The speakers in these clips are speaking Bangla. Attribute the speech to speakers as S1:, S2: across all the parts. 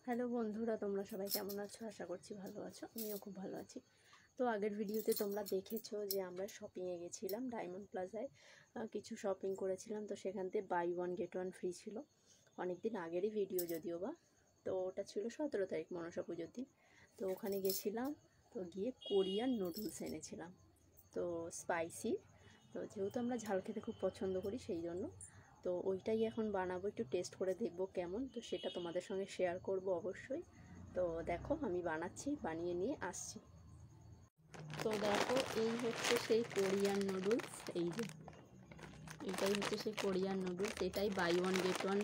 S1: হ্যালো বন্ধুরা, তোমরা সবাই কেমন আছো? আশা করছি ভালো আছো। আমিও খুব ভালো আছি। তো আগের ভিডিওতে তোমরা দেখেছো যে আমরা শপিংয়ে গেছিলাম ডায়মন্ড প্লাজায়, কিছু শপিং করেছিলাম। তো সেখান থেকে buy one get one free ছিল। অনেক দিন আগেরই ভিডিও যদিও বা। তো ওটা ছিল 17 তারিখ, মনসা পুজোর দিন। তো ওখানে গেছিলাম, তো গিয়ে কোরিয়ান নুডলস এনেছিলাম, তো স্পাইসি। তো যেহেতু আমরা ঝাল খেতে খুব পছন্দ করি সেই জন্য তো ওইটাই এখন বানাবো, একটু টেস্ট করে দেখব কেমন। তো সেটা তোমাদের সঙ্গে শেয়ার করব অবশ্যই। তো দেখো আমি বানাচ্ছি, বানিয়ে নিয়ে আসছি। তো দেখো এই হচ্ছে সেই কোরিয়ান নুডলস, এই যে এটাই হচ্ছে সেই কোরিয়ান নুডলস। এটাই buy one get one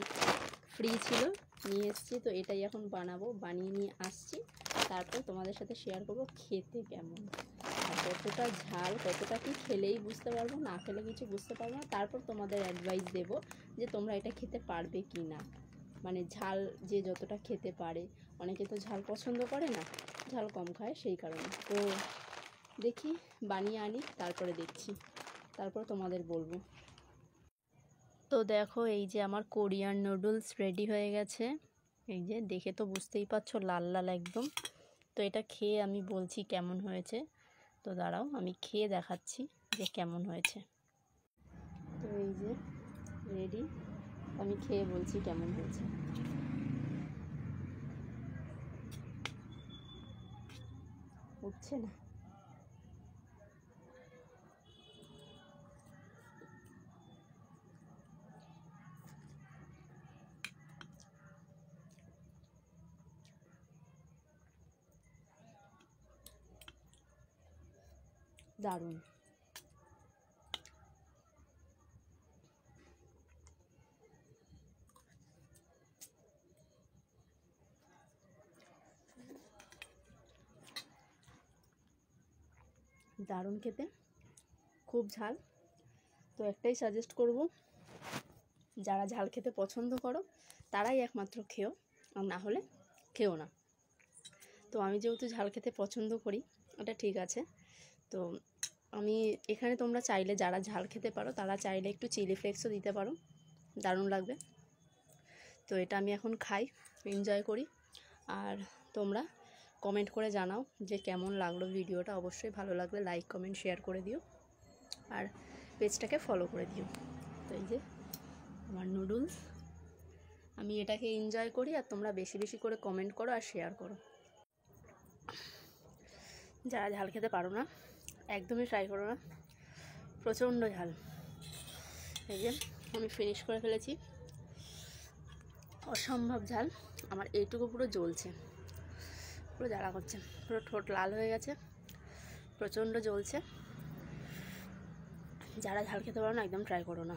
S1: free ছিল, নিয়ে এসেছি। তো এটাই এখন বানাবো, বানিয়ে নিয়ে আসছি। তারপর তোমাদের সাথে শেয়ার করব খেতে কেমন, আর কতটা ঝাল, কতটা কি খেলেই বুঝতে পারবো, না খেলে কিছু বুঝতে পারবো না। তারপর তোমাদের অ্যাডভাইস দেবো যে তোমরা এটা খেতে পারবে কি না, মানে ঝাল যে যতটা খেতে পারে। অনেকে তো ঝাল পছন্দ করে না, ঝাল কম খায়, সেই কারণে। তো দেখি বানিয়ে আনি, তারপরে দেখছি, তারপর তোমাদের বলবো। তো দেখো এই যে আমার কোরিয়ান নুডলস রেডি হয়ে গেছে। এই যে দেখে তো বুঝতেই পারছো, লাল লাল একদম। তো এটা খেয়ে আমি বলছি কেমন হয়েছে। তো দাঁড়াও আমি খেয়ে দেখাচ্ছি যে কেমন হয়েছে। তো এই যে রেডি, আমি খেয়ে বলছি কেমন হয়েছে। উঠছে না। দারুণ। দারুণ খেতে, খুব ঝাল। তো একটাই সাজেস্ট করব, যারা ঝাল খেতে পছন্দ করো তারাই একমাত্র খেও, আর না হলে খেও না। তো আমি যেহেতু ঝাল খেতে পছন্দ করি, ওটা ঠিক আছে। তো আমি এখানে, তোমরা চাইলে যারা ঝাল খেতে পারো তারা চাইলে একটু চিলি ফ্লেক্সও দিতে পারো, দারুণ লাগবে। তো এটা আমি এখন খাই, এনজয় করি। আর তোমরা কমেন্ট করে জানাও যে কেমন লাগলো ভিডিওটা। অবশ্যই ভালো লাগলে লাইক কমেন্ট শেয়ার করে দিও, আর পেজটাকে ফলো করে দিও। তো এই যে আমার নুডলস, আমি এটাকে এনজয় করি, আর তোমরা বেশি বেশি করে কমেন্ট করো আর শেয়ার করো। যারা ঝাল খেতে পারো না একদমই ট্রাই করো না, প্রচণ্ড ঝাল। এই যে আমি ফিনিশ করে ফেলেছি, অসম্ভব ঝাল। আমার এইটুকু পুরো জ্বলছে, পুরো জ্বালা করছে, পুরো ঠোঁট লাল হয়ে গেছে, প্রচণ্ড জ্বলছে। যারা ঝাল খেতে পারো না একদম ট্রাই করো না।